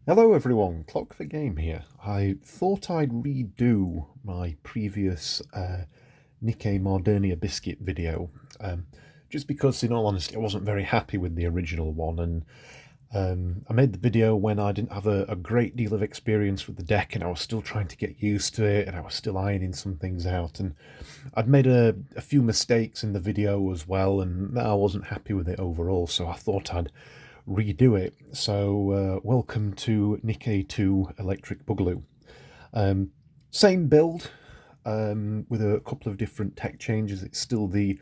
Hello everyone, Clock the Game here. I thought I'd redo my previous Nikke Modernia Biscuit video, just because in all honesty I wasn't very happy with the original one, and I made the video when I didn't have a great deal of experience with the deck and I was still trying to get used to it and I was still ironing some things out, and I'd made a few mistakes in the video as well, and I wasn't happy with it overall, so I thought I'd redo it. So welcome to Nikke 2 Electric Boogaloo. Same build, with a couple of different tech changes. It's still the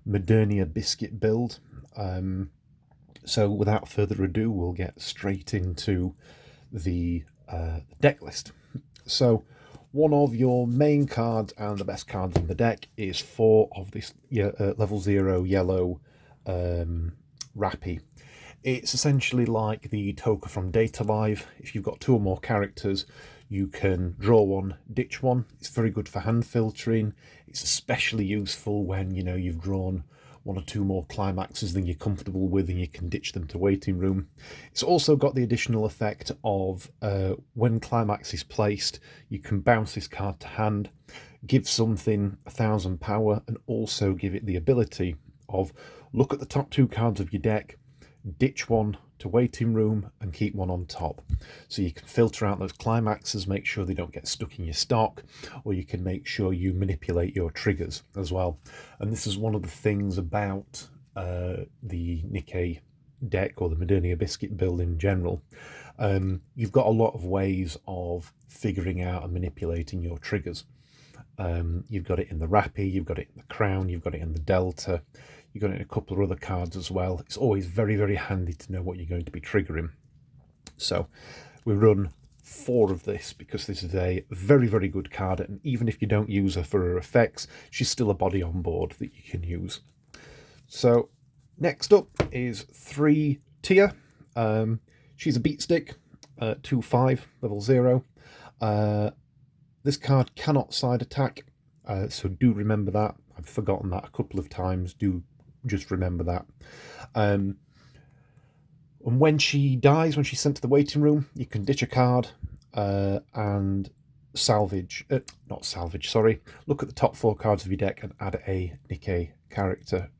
Modernia Biscuit build. So without further ado, we'll get straight into the deck list. So one of your main cards and the best cards in the deck is 4 of this level 0 yellow Rappy. It's essentially like the Toka from Data Live. If you've got 2 or more characters, you can draw one, ditch one. It's very good for hand filtering. It's especially useful when, you know, you've drawn 1 or 2 more climaxes than you're comfortable with and you can ditch them to waiting room. It's also got the additional effect of when climax is placed, you can bounce this card to hand, give something 1000 power, and also give it the ability of look at the top 2 cards of your deck, ditch one to waiting room and keep one on top. So you can filter out those climaxes, make sure they don't get stuck in your stock, or you can make sure you manipulate your triggers as well. And this is one of the things about the Nikke deck, or the Modernia Biscuit build in general. You've got a lot of ways of figuring out and manipulating your triggers. You've got it in the Rappy, you've got it in the Crown, you've got it in the Delta, you've got it in a couple of other cards as well. It's always very, very handy to know what you're going to be triggering. So we run 4 of this because this is a very, very good card, and even if you don't use her for her effects, she's still a body on board that you can use. So next up is 3 Tia. She's a beat stick, 2/5, level 0. This card cannot side attack, so do remember that. I've forgotten that a couple of times. Do just remember that. And when she dies, when she's sent to the waiting room, you can ditch a card and salvage. Not salvage, sorry. Look at the top 4 cards of your deck and add a Nikke character.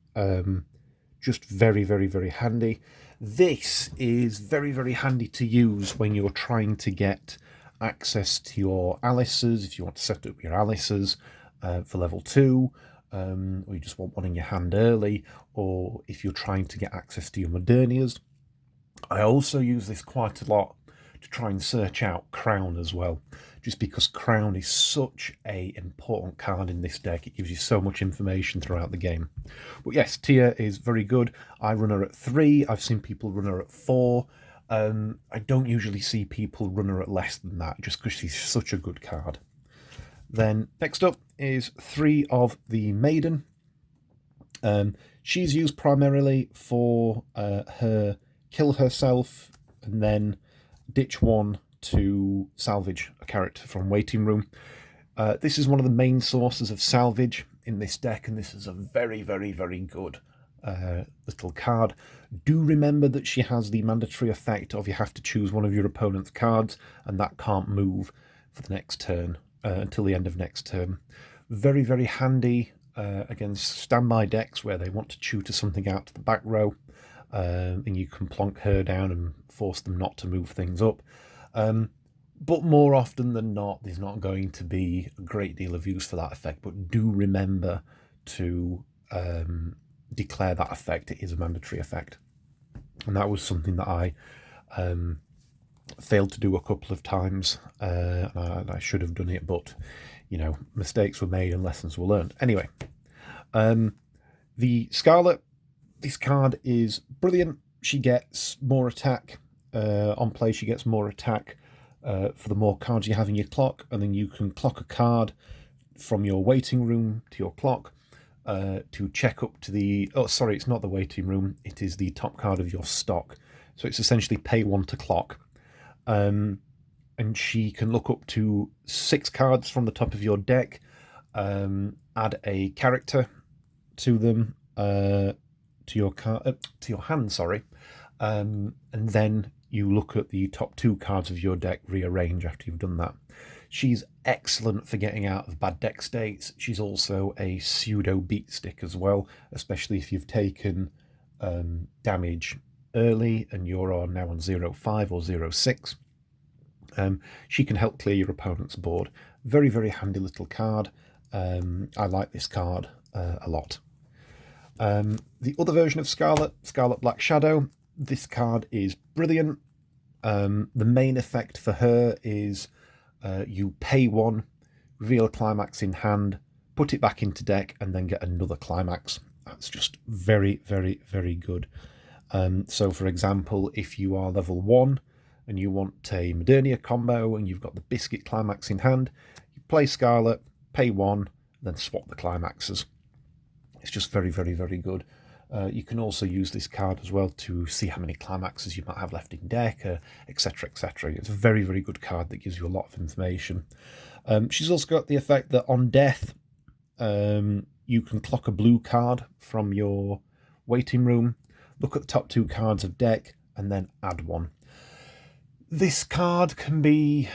Just very, very, very handy. This is very, very handy to use when you're trying to get access to your Alices, if you want to set up your Alices for level 2, or you just want one in your hand early, or if you're trying to get access to your Modernias. I also use this quite a lot to try and search out Crown as well, just because Crown is such an important card in this deck. It gives you so much information throughout the game. But yes, Tia is very good. I run her at 3. I've seen people run her at 4. I don't usually see people run her at less than that, just because she's such a good card. Then next up is 3 of the Maiden. She's used primarily for her kill herself and then ditch one to salvage a character from waiting room. This is one of the main sources of salvage in this deck, and this is a very, very, very good little card. Do remember that she has the mandatory effect of you have to choose one of your opponent's cards, and that can't move for the next turn until the end of next turn. Very, very handy against standby decks where they want to tutor something out to the back row, and you can plonk her down and force them not to move things up. But more often than not, there's not going to be a great deal of use for that effect, but do remember to declare that effect. It is a mandatory effect, and that was something that I failed to do a couple of times, and I should have done it, but you know, mistakes were made and lessons were learned. Anyway, the Scarlet, this card is brilliant. She gets more attack on play. She gets more attack for the more cards you have in your clock, and then you can clock a card from your waiting room to your clock to check up to the... Oh, sorry, it's not the waiting room. It is the top card of your stock. So it's essentially pay 1 to clock. And she can look up to 6 cards from the top of your deck, add a character to them, to your hand, sorry, and then you look at the top 2 cards of your deck, rearrange after you've done that. She's excellent for getting out of bad deck states. She's also a pseudo beat stick as well, especially if you've taken damage early and you're now on 0-5 or 0-6. She can help clear your opponent's board. Very, very handy little card. I like this card a lot. The other version of Scarlet Black Shadow, this card is brilliant. The main effect for her is you pay 1, reveal a climax in hand, put it back into deck, and then get another climax. That's just very, very, very good. So, for example, if you are level 1 and you want a Modernia combo and you've got the Biscuit climax in hand, you play Scarlet, pay 1, then swap the climaxes. It's just very, very, very good. You can also use this card as well to see how many climaxes you might have left in deck, etc, etc. It's a very, very good card that gives you a lot of information. She's also got the effect that on death, you can clock a blue card from your waiting room, look at the top 2 cards of deck, and then add 1. This card can be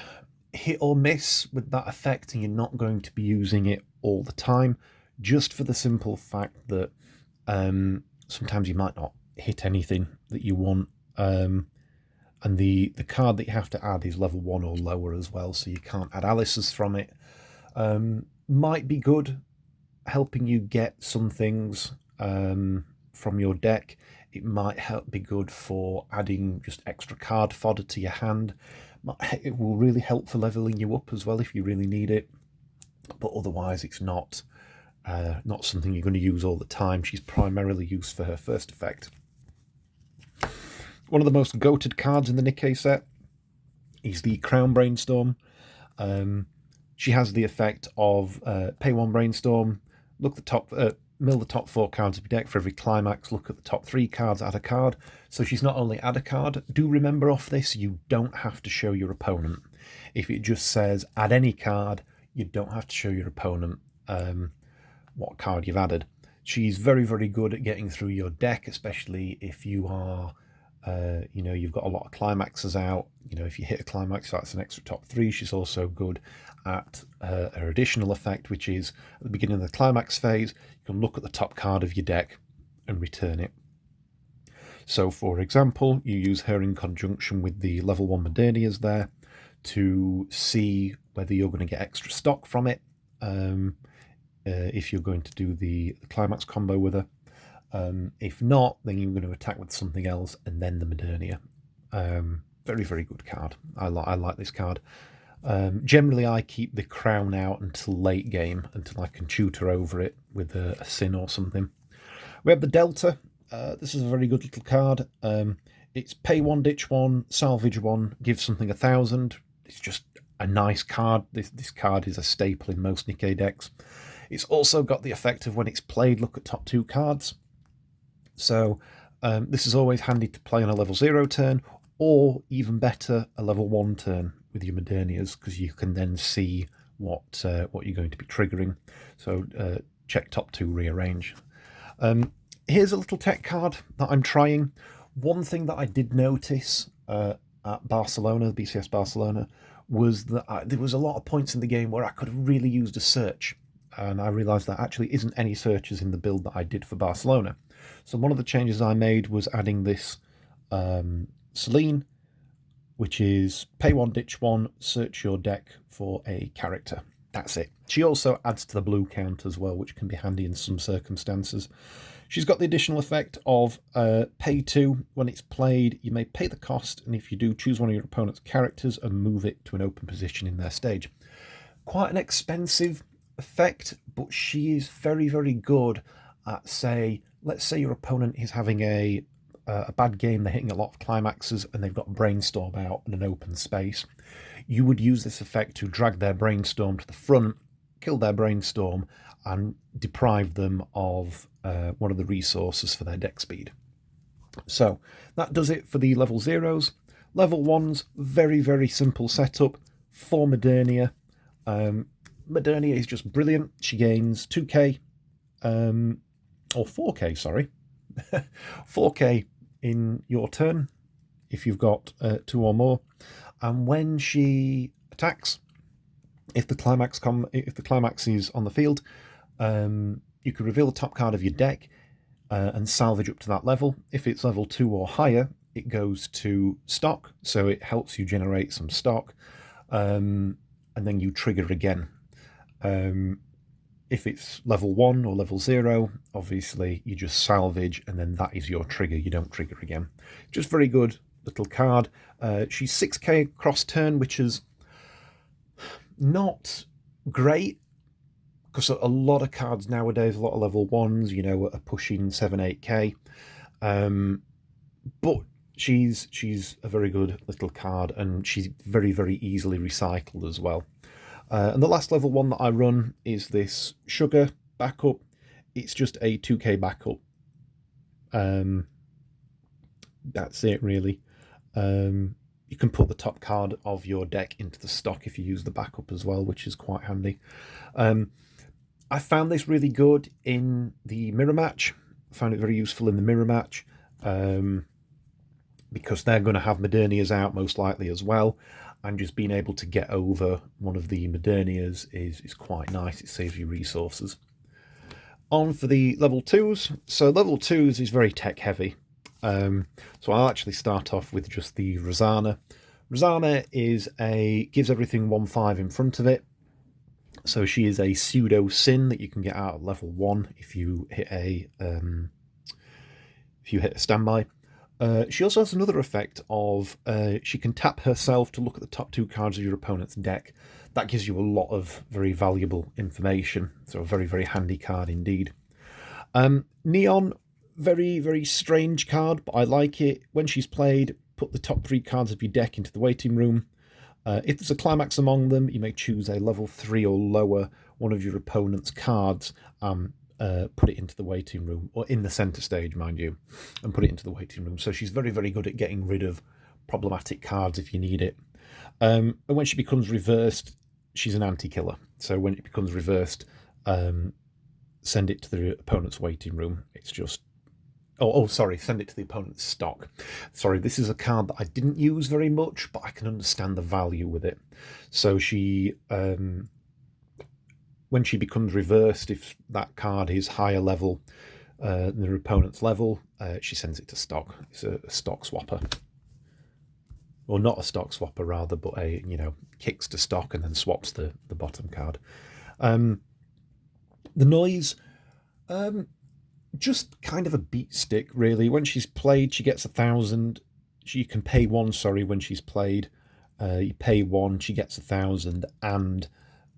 hit or miss with that effect, and you're not going to be using it all the time, just for the simple fact that sometimes you might not hit anything that you want, and the card that you have to add is level 1 or lower as well, so you can't add Alice's from it. Might be good helping you get some things from your deck. It might be good for adding just extra card fodder to your hand. It will really help for leveling you up as well if you really need it, but otherwise it's not something you're going to use all the time. She's primarily used for her first effect. One of the most goated cards in the Nikke set is the Crown Brainstorm. She has the effect of pay 1 Brainstorm, look the top, mill the top 4 cards of your deck for every climax, look at the top 3 cards, add a card. So she's not only add a card, do remember off this, you don't have to show your opponent. If it just says add any card, you don't have to show your opponent what card you've added. She's very, very good at getting through your deck, especially if you are, you've got a lot of climaxes out. If you hit a climax, that's an extra top 3. She's also good at her additional effect, which is at the beginning of the climax phase, you can look at the top card of your deck and return it. So, for example, you use her in conjunction with the level 1 Modernias there to see whether you're going to get extra stock from it. If you're going to do the climax combo with her. If not, then you're going to attack with something else and then the Modernia. Very, very good card. I like this card. Generally, I keep the Crown out until late game, until I can tutor over it with a Sin or something. We have the Delta. This is a very good little card. It's pay 1, ditch 1, salvage 1, give something 1,000. It's just a nice card. This card is a staple in most Nikke decks. It's also got the effect of when it's played, look at top 2 cards. So this is always handy to play on a level 0 turn, or even better, a level 1 turn with your Modernias, because you can then see what you're going to be triggering. So check top 2, rearrange. Here's a little tech card that I'm trying. One thing that I did notice at Barcelona, BCS Barcelona, was that there was a lot of points in the game where I could have really used a search. And I realised that actually isn't any searches in the build that I did for Barcelona. So one of the changes I made was adding this Soline, which is pay 1, ditch 1, search your deck for a character. That's it. She also adds to the blue count as well, which can be handy in some circumstances. She's got the additional effect of pay 2. When it's played, you may pay the cost, and if you do, choose one of your opponent's characters and move it to an open position in their stage. Quite an expensive effect, but she is very, very good at, let's say your opponent is having a bad game, they're hitting a lot of climaxes and they've got Brainstorm out in an open space. You would use this effect to drag their Brainstorm to the front, kill their Brainstorm, and deprive them of one of the resources for their deck speed. So that does it for the level 0s. Level 1s, very, very simple setup for Modernia. Modernia is just brilliant. She gains 2k, or 4k, sorry. 4k in your turn if you've got 2 or more. And when she attacks, if the climax is on the field, you can reveal the top card of your deck and salvage up to that level. If it's level 2 or higher, it goes to stock, so it helps you generate some stock, and then you trigger again. If it's level 1 or level 0, obviously you just salvage, and then that is your trigger. You don't trigger again. Just very good little card. She's 6k cross turn, which is not great, because a lot of cards nowadays, a lot of level 1s, you know, are pushing 7-8k. But she's a very good little card, and she's very, very easily recycled as well. And the last level 1 that I run is this Sugar backup. It's just a 2k backup. That's it, really. You can put the top card of your deck into the stock if you use the backup as well, which is quite handy. I found this really good in the mirror match. I found it very useful in the mirror match, because they're going to have Modernias out most likely as well, and just being able to get over one of the Modernias is quite nice. It saves you resources. On for the level 2s. So level 2s is very tech heavy. So I'll actually start off with just the Rosanna. Rosanna gives everything 1/5 in front of it. So she is a pseudo sin that you can get out at level 1 if you hit a standby. She also has another effect of she can tap herself to look at the top 2 cards of your opponent's deck. That gives you a lot of very valuable information. So a very, very handy card indeed. Neon, very, very strange card, but I like it. When she's played, put the top 3 cards of your deck into the waiting room. If there's a climax among them, you may choose a level 3 or lower one of your opponent's cards, put it into the waiting room, or in the center stage, mind you, and put it into the waiting room. So she's very, very good at getting rid of problematic cards if you need it. And when she becomes reversed, she's an anti-killer. So when it becomes reversed, send it to the opponent's waiting room. It's just... sorry, send it to the opponent's stock. Sorry, this is a card that I didn't use very much, but I can understand the value with it. So she... when she becomes reversed, if that card is higher level than her opponent's level, she sends it to stock. It's a stock swapper. Or not a stock swapper, rather, but kicks to stock and then swaps the bottom card. The noise, just kind of a beat stick, really. When she's played, she gets 1,000. You can pay 1, when she's played. You pay 1, she gets 1,000, and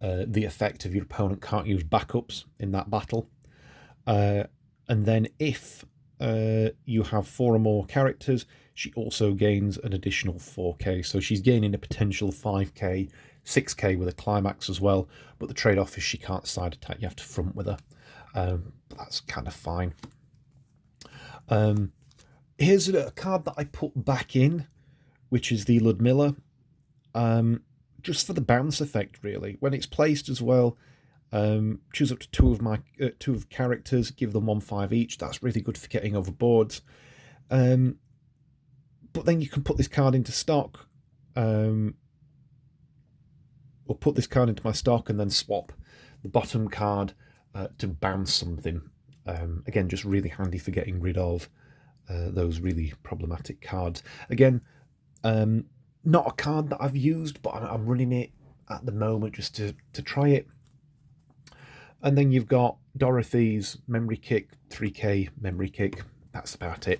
the effect of your opponent can't use backups in that battle. And then if you have 4 or more characters, she also gains an additional 4k. So she's gaining a potential 5k, 6k with a climax as well. But the trade-off is she can't side attack. You have to front with her. But that's kind of fine. Here's a card that I put back in, which is the Ludmilla. Just for the bounce effect, really. When it's placed as well, choose up to 2 of characters, give them 1/5 each. That's really good for getting over boards. But then you can put this card into stock, or put this card into my stock and then swap the bottom card to bounce something. Again, just really handy for getting rid of those really problematic cards. Again, not a card that I've used, but I'm running it at the moment just to try it. And then you've got Dorothy's Memory Kick, 3k Memory Kick. That's about it.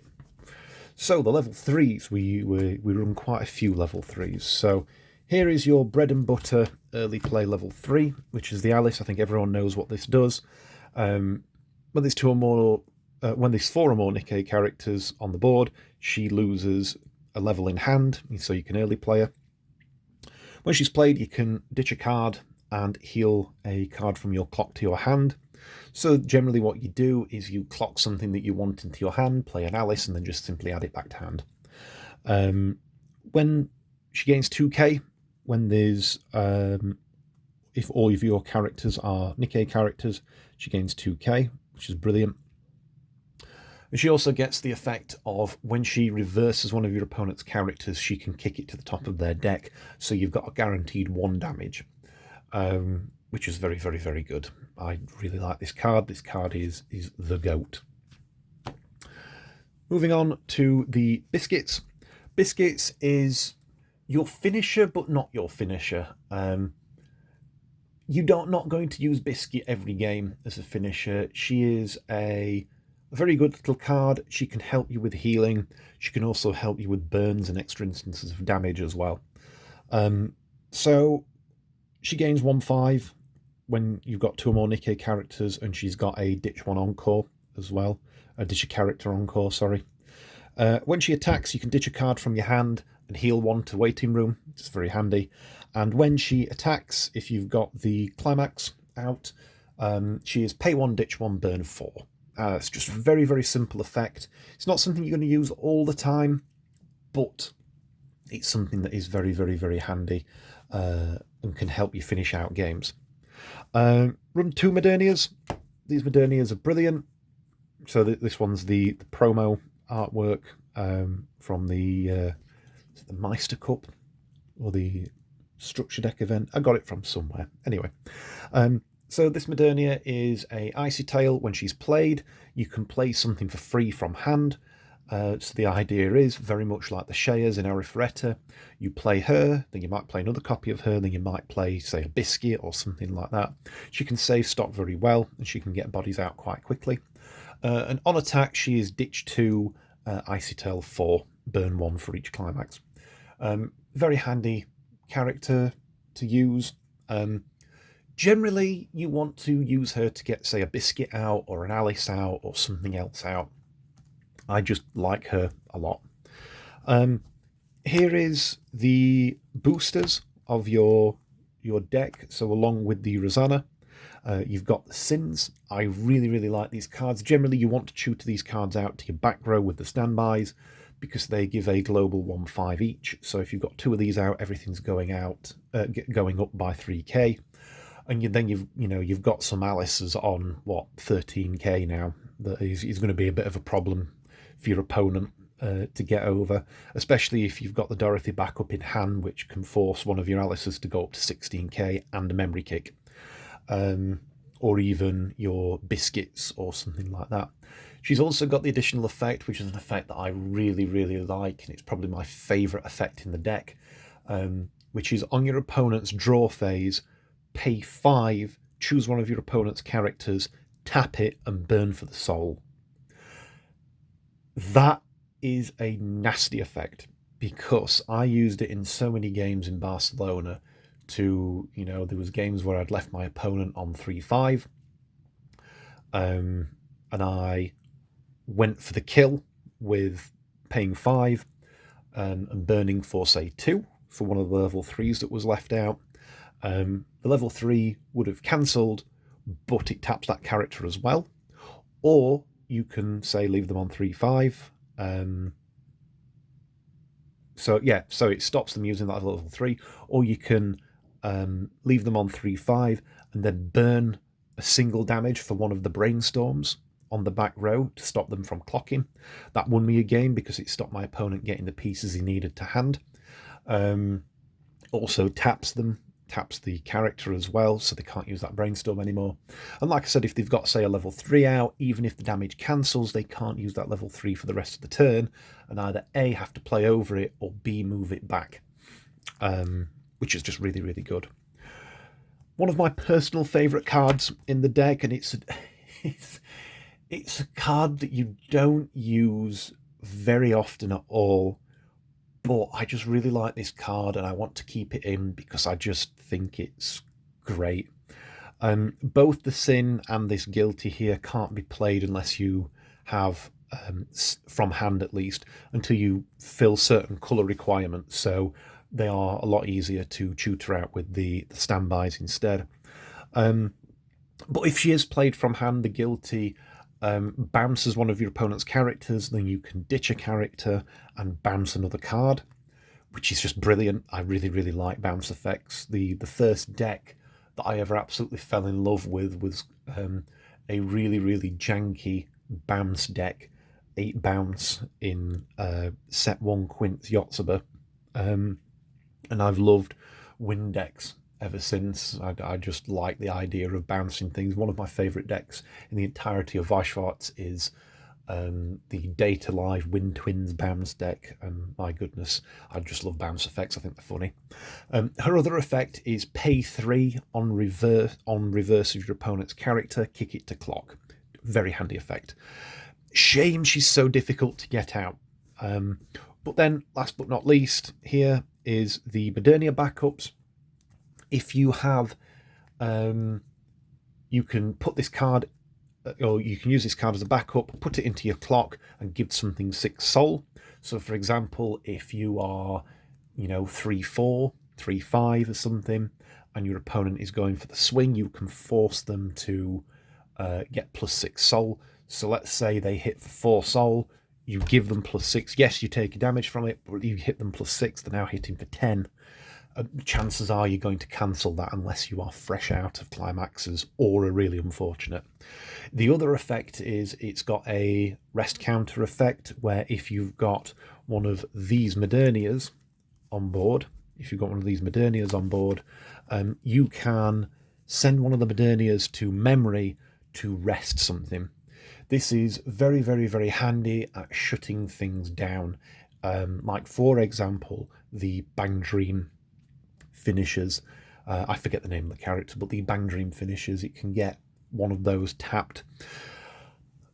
So the level 3s, we run quite a few level 3s. So here is your bread and butter early play level 3, which is the Alice. I think everyone knows what this does. When there's 4 or more Nikke characters on the board, she loses a level in hand, so you can early play her. When she's played, you can ditch a card and heal a card from your clock to your hand. So generally what you do is you clock something that you want into your hand, play an Alice, and then just simply add it back to hand. When she gains 2k, when there's if all of your characters are Nikke characters, she gains 2k, which is brilliant. And she also gets the effect of when she reverses one of your opponent's characters, she can kick it to the top of their deck, so you've got a guaranteed 1 damage, which is very, very, very good. I really like this card. This card is the GOAT. Moving on to the Biscuits. Biscuits is your finisher, but not your finisher. You're not going to use Biscuit every game as a finisher. She is a very good little card. She can help you with healing. She can also help you with burns and extra instances of damage as well. So she gains 1/5 when you've got 2 or more Nikke characters, and she's got a Ditch 1 Encore as well. A Ditch a Character Encore, sorry. When she attacks, you can ditch a card from your hand and heal 1 to Waiting Room, which is very handy. And when she attacks, if you've got the Climax out, she is pay 1, ditch 1, burn 4. It's just a very, very simple effect. It's not something you're going to use all the time, but it's something that is very, very, very handy and can help you finish out games. Run 2 Modernias. These Modernias are brilliant. So this one's the promo artwork from the Meister Cup or the Structure Deck event. I got it from somewhere. Anyway, so this Modernia is a Icy Tail. When she's played, you can play something for free from hand. So the idea is very much like the Shayas in Arifureta. You play her, then you might play another copy of her, then you might play, say, a Biscuit or something like that. She can save stock very well, and she can get bodies out quite quickly. And on attack, she is Ditch 2, Icy Tail 4, burn 1 for each Climax. Very handy character to use. Generally, you want to use her to get, say, a Biscuit out or an Alice out or something else out. I just like her a lot. Here is the boosters of your deck. So along with the Rosanna, you've got the Sins. I really, really like these cards. Generally, you want to tutor these cards out to your back row with the standbys because they give a global 1/5 each. So if you've got 2 of these out, everything's going out, going up by 3k. And then you've got some Alice's on 13k now. That is going to be a bit of a problem for your opponent to get over, especially if you've got the Dorothy backup in hand, which can force one of your Alice's to go up to 16k and a memory kick, or even your Biscuits or something like that. She's also got the additional effect, which is an effect that I really, really like, and it's probably my favourite effect in the deck, which is on your opponent's draw phase, pay 5, choose one of your opponent's characters, tap it, and burn for the soul. That is a nasty effect because I used it in so many games in Barcelona to, there was games where I'd left my opponent on 3/5, and I went for the kill with paying 5 and burning for, say, 2 for one of the level 3s that was left out. The level 3 would have cancelled, but it taps that character as well. Or you can, say, leave them on 3/5. So it stops them using that level 3. Or you can leave them on 3/5 and then burn a single damage for one of the brainstorms on the back row to stop them from clocking. That won me a game because it stopped my opponent getting the pieces he needed to hand. Also taps the character as well, so they can't use that brainstorm anymore. And like I said, if they've got, say, a level 3 out, even if the damage cancels, they can't use that level 3 for the rest of the turn, and either A, have to play over it, or B, move it back, which is just really, really good. One of my personal favourite cards in the deck, and it's a card that you don't use very often at all, but I just really like this card and I want to keep it in because I just think it's great. Both the Sin and this Guilty here can't be played unless you have, from hand at least, until you fill certain colour requirements. So they are a lot easier to tutor out with the standbys instead. But if she is played from hand, the Guilty bounces one of your opponent's characters, then you can ditch a character and bounce another card, which is just brilliant. I really, really like bounce effects. The first deck that I ever absolutely fell in love with was a really, really janky bounce deck 8 bounce in set 1 Quints Yotsuba, and I've loved wind decks ever since. I just like the idea of bouncing things. One of my favourite decks in the entirety of Weiss Schwarz is the Data Live Wind Twins bounce deck, and my goodness, I just love bounce effects. I think they're funny. Her other effect is pay 3 on reverse of your opponent's character, kick it to clock. Very handy effect. Shame she's so difficult to get out. But then, last but not least, here is the Modernia backups. If you have, you can put this card, or you can use this card as a backup, put it into your clock and give something 6 soul. So for example, if you are, 3-4, 3-5 or something, and your opponent is going for the swing, you can force them to get +6 soul. So let's say they hit for 4 soul, you give them +6. Yes, you take a damage from it, but you hit them +6, they're now hitting for 10. Chances are you're going to cancel that unless you are fresh out of climaxes or are really unfortunate. The other effect is it's got a rest counter effect, where if you've got one of these Modernias on board, you can send one of the Modernias to memory to rest something. This is very, very, very handy at shutting things down. Like, for example, the Bang Dream finishers. I forget the name of the character, but the Bang Dream finishers, it can get one of those tapped.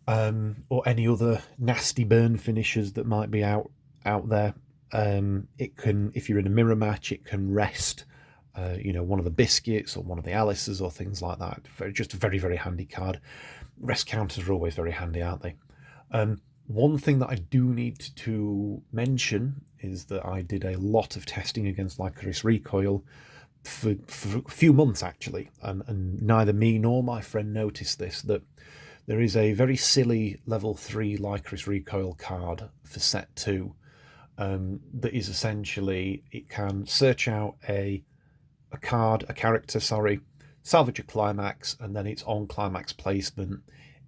Or any other nasty burn finishers that might be out there. It can, if you're in a mirror match, it can rest one of the Biscuits or one of the Alices or things like that. Just a very, very handy card. Rest counters are always very handy, aren't they? One thing that I do need to mention is that I did a lot of testing against Licorice Recoil for a few months, actually, and neither me nor my friend noticed this, that there is a very silly level 3 Licorice Recoil card for set 2 that is essentially, it can search out a character, salvage a climax, and then its on climax placement,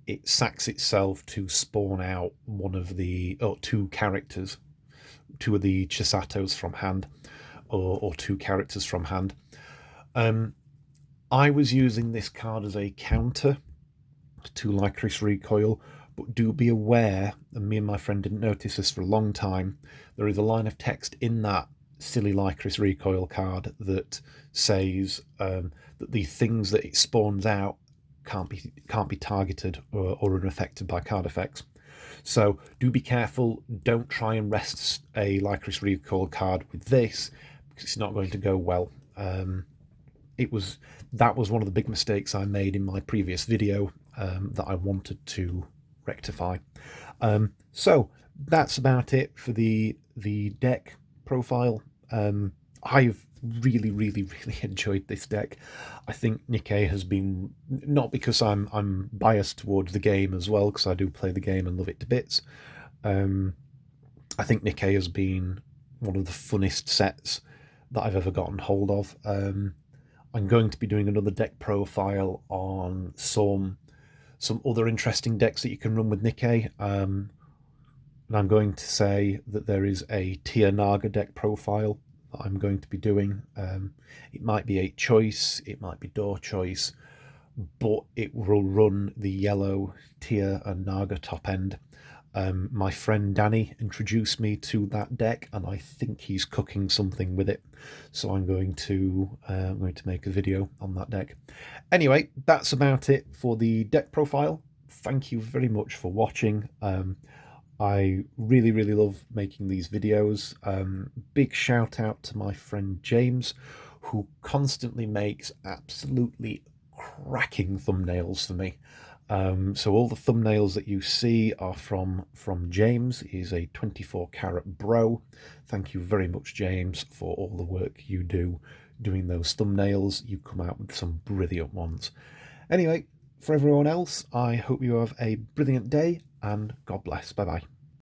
it sacks itself to spawn out one of the, or 2 characters, 2 of the Chisatos from hand, or 2 characters from hand. I was using this card as a counter to Licorice Recoil, but do be aware, and me and my friend didn't notice this for a long time, there is a line of text in that silly Licorice Recoil card that says that the things that it spawns out can't be targeted or are unaffected by card effects. So do be careful. Don't try and rest a Licorice Recoil card with this, because it's not going to go well. That was one of the big mistakes I made in my previous video that I wanted to rectify. So that's about it for the deck profile. I've really, really, really enjoyed this deck. I think Nikke has been, not because I'm biased towards the game as well, because I do play the game and love it to bits. I think Nikke has been one of the funnest sets that I've ever gotten hold of. I'm going to be doing another deck profile on some other interesting decks that you can run with Nikke. And I'm going to say that there is a Tier Naga deck profile that I'm going to be doing. It might be 8 choice, it might be door choice, but it will run the yellow Tier and Naga top end. My friend Danny introduced me to that deck, and I think he's cooking something with it, so I'm going to make a video on that deck. Anyway, that's about it for the deck profile. Thank you very much for watching. I really, really love making these videos. Big shout out to my friend James, who constantly makes absolutely cracking thumbnails for me. So all the thumbnails that you see are from James. He's a 24 karat bro. Thank you very much, James, for all the work you do doing those thumbnails. You come out with some brilliant ones. Anyway, for everyone else, I hope you have a brilliant day, and God bless. Bye bye.